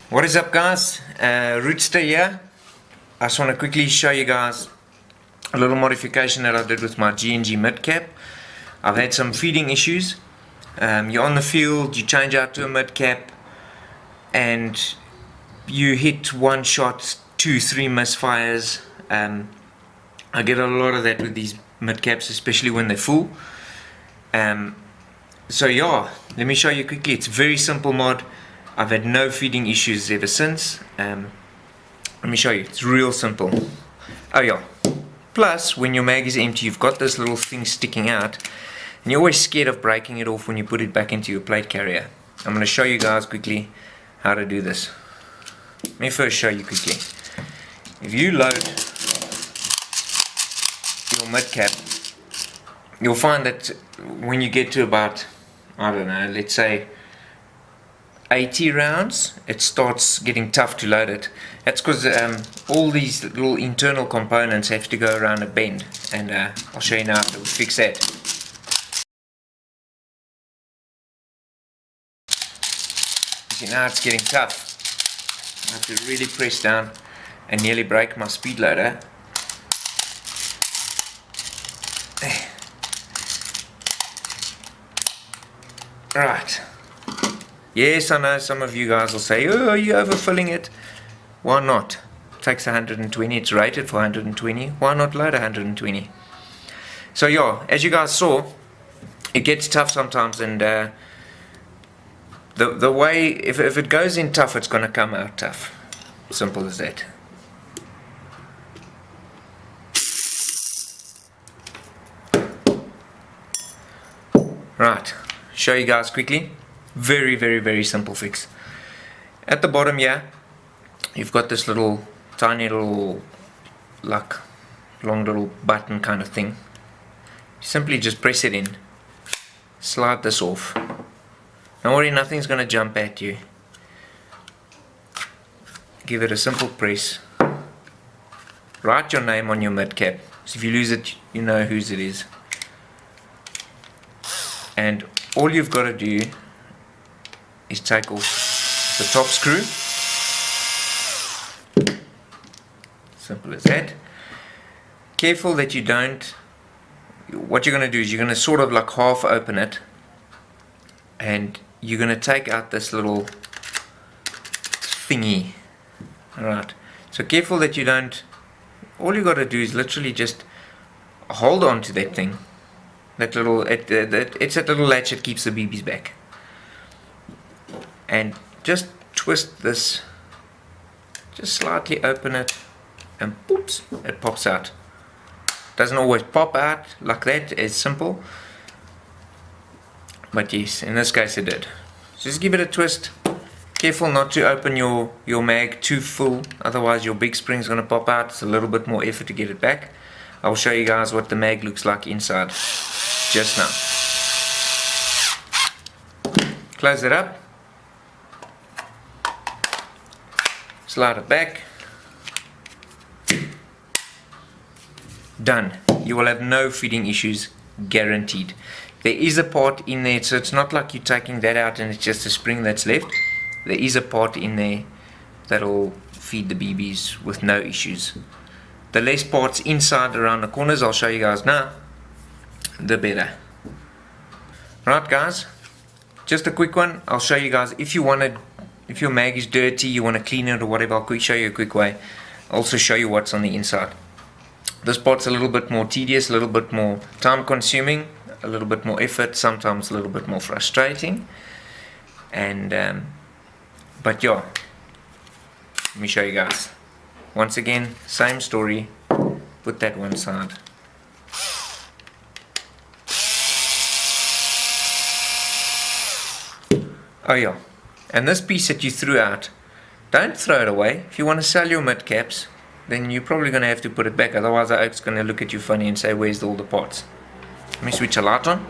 What is up, guys? Rudster here. I just want to quickly show you guys a little modification that I did with my G&G Midcap. I've had some feeding issues. You're on the field, you change out to a midcap, and you hit one shot, 2-3 misfires. I get a lot of that with these midcaps, especially when they're full. So yeah, let me show you quickly. It's a very simple mod. I've had no feeding issues ever since. Let me show you. It's real simple. Oh yeah. Plus, when your mag is empty, you've got this little thing sticking out, and you're always scared of breaking it off when you put it back into your plate carrier. I'm going to show you guys quickly how to do this. Let me first show you quickly. If you load your midcap, you'll find that when you get to about, I don't know, let's say 80 rounds, it starts getting tough to load it. That's because all these little internal components have to go around a bend, and I'll show you now how to fix that. See, now it's getting tough. I have to really press down and nearly break my speed loader. Right. Yes, I know some of you guys will say, oh, are you overfilling it? Why not? It takes 120, it's rated for 120. Why not load 120? So yeah, as you guys saw, it gets tough sometimes, and the way, if it goes in tough, it's going to come out tough. Simple as that. Right, show you guys quickly. Very simple fix. At the bottom here, you've got this little tiny little long little button kind of thing. Simply just press it in, slide this off. Don't worry, nothing's gonna jump at you. Give it a simple press. Write your name on your midcap, so if you lose it, you know whose it is. And all you've got to do is take off the top screw. Simple as that. Careful that you don't, what you're going to do is you're going to sort of like half open it, and you're going to take out this little thingy. Alright, so careful that you don't, all you got to do is literally just hold on to that thing. That little, it's that little latch that keeps the BBs back. And just twist this, just slightly open it, and poops, it pops out. Doesn't always pop out like that, it's simple, but yes, in this case it did. Just give it a twist. Careful not to open your mag too full, otherwise your big spring's going to pop out. It's a little bit more effort to get it back. I'll show you guys what the mag looks like inside just now. Close it up. Slide it back. Done. You will have no feeding issues, guaranteed. There is a part in there, so it's not like you're taking that out and it's just a spring that's left. There is a part in there that'll feed the BBs with no issues. The less parts inside around the corners, I'll show you guys now, the better. Right guys, just a quick one. I'll show you guys, if your mag is dirty, you want to clean it or whatever, I'll show you a quick way. I'll also show you what's on the inside. This part's a little bit more tedious, a little bit more time consuming, a little bit more effort, sometimes a little bit more frustrating. And but yeah, let me show you guys. Once again, same story. Put that one side. Oh yeah, and this piece that you threw out, don't throw it away. If you want to sell your midcaps, then you're probably going to have to put it back. Otherwise, the oak's going to look at you funny and say, where's all the parts? Let me switch a light on.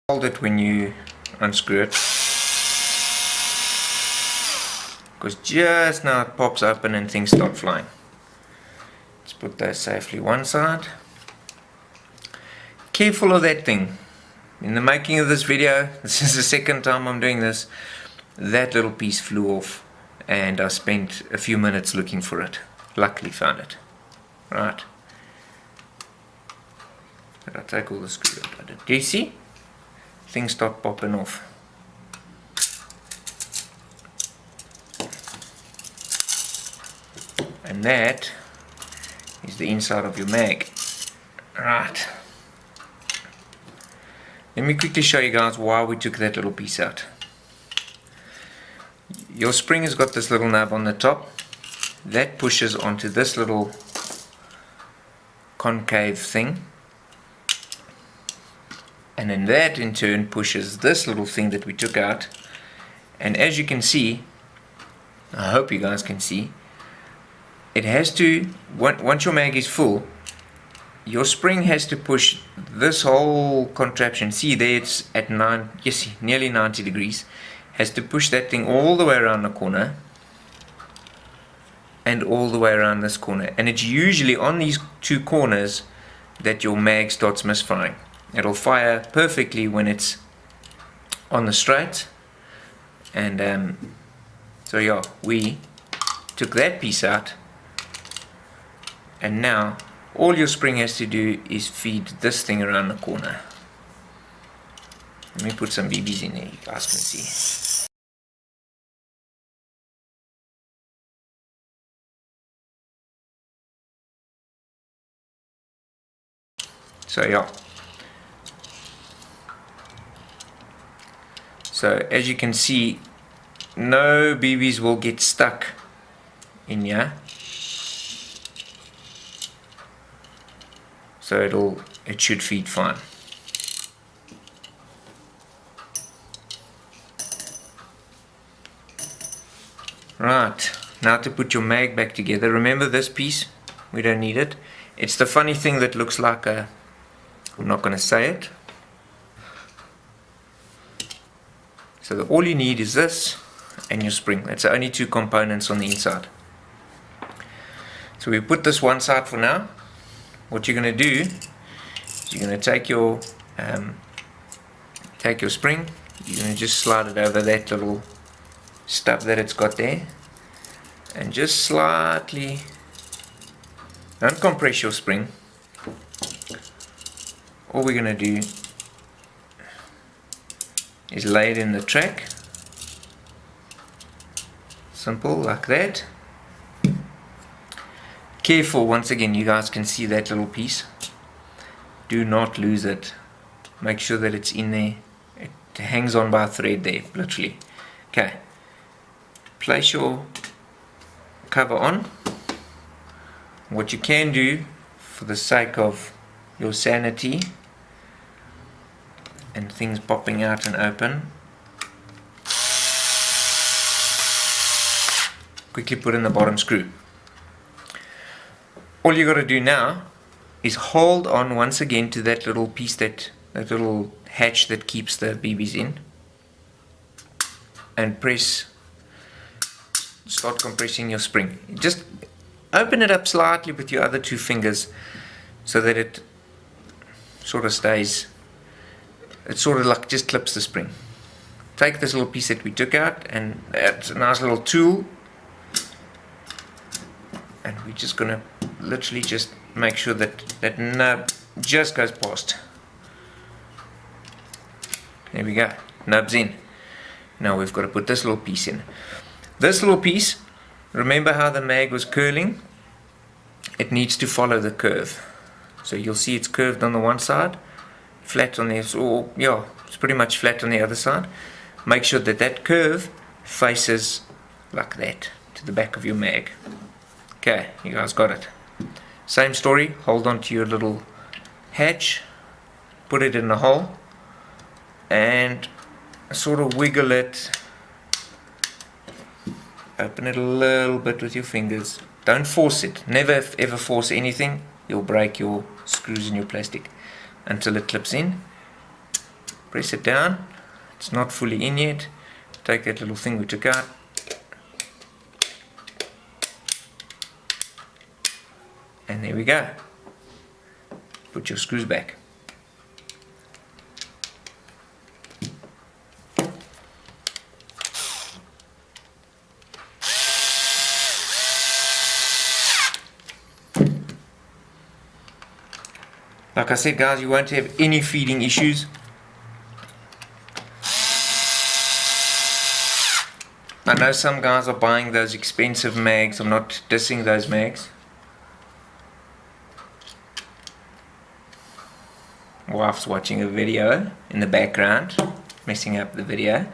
Hold it when you unscrew it, because just now it pops open and things start flying. Let's put those safely one side. Careful of that thing. In the making of this video, this is the second time I'm doing this, that little piece flew off and I spent a few minutes looking for it. Luckily found it. Right. Did I take all the screw up? I did. Do you see? Things start popping off. And that is the inside of your mag. Right. Let me quickly show you guys why we took that little piece out. Your spring has got this little nub on the top. That pushes onto this little concave thing. And then that in turn pushes this little thing that we took out. And as you can see, I hope you guys can see, it has to, once your mag is full, your spring has to push this whole contraption. See there, it's at nearly 90 degrees. Has to push that thing all the way around the corner and all the way around this corner. And it's usually on these two corners that your mag starts misfiring. It'll fire perfectly when it's on the straight. And so yeah, we took that piece out, and now all your spring has to do is feed this thing around the corner. Let me put some BBs in there, you guys can see. So yeah. So as you can see, no BBs will get stuck in here. So it should feed fine. Right, now to put your mag back together. Remember this piece, we don't need it. It's the funny thing that looks like a, I'm not going to say it. So all you need is this and your spring. That's the only two components on the inside. So we put this one side for now. What you're going to do is you're going to take your spring. You're going to just slide it over that little stub that it's got there, and just slightly, don't compress your spring. All we're going to do is lay it in the track, simple like that. Careful, once again, you guys can see that little piece, do not lose it. Make sure that it's in there, it hangs on by a thread there, literally. Okay, place your cover on. What you can do, for the sake of your sanity and things popping out and open, quickly put in the bottom screw. All you got to do now is hold on once again to that little piece, that little hatch that keeps the BBs in, and start compressing your spring. Just open it up slightly with your other two fingers so that it sort of stays, it sort of like just clips the spring. Take this little piece that we took out, and it's a nice little tool, and we're just going to literally just make sure that that nub just goes past. There we go, nub's in. Now we've got to put this little piece in. This little piece, remember how the mag was curling? It needs to follow the curve. So you'll see it's curved on the one side, flat on the, or yeah, it's pretty much flat on the other side. Make sure that that curve faces like that to the back of your mag. Okay, you guys got it. Same story, hold on to your little hatch, put it in the hole, and sort of wiggle it, open it a little bit with your fingers. Don't force it, never ever force anything, you'll break your screws in your plastic, until it clips in. Press it down, it's not fully in yet, take that little thing we took out, And there we go. Put your screws back. Like I said, guys, you won't have any feeding issues. I know some guys are buying those expensive mags. I'm not dissing those mags. Wife's watching a video in the background, messing up the video.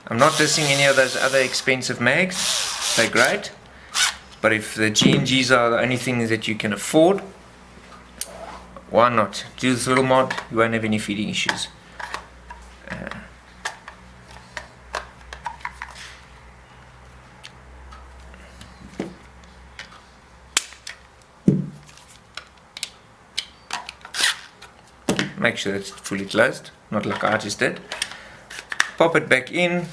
I'm not dissing any of those other expensive mags. They're great. But if the G&Gs are the only things that you can afford, why not? Do this little mod, you won't have any feeding issues. Make sure it's fully closed, not like I just did. Pop it back in.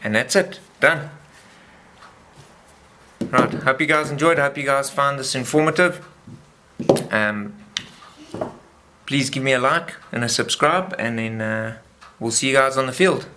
And that's it, done. Right, hope you guys enjoyed, hope you guys found this informative. Please give me a like and a subscribe, and then we'll see you guys on the field.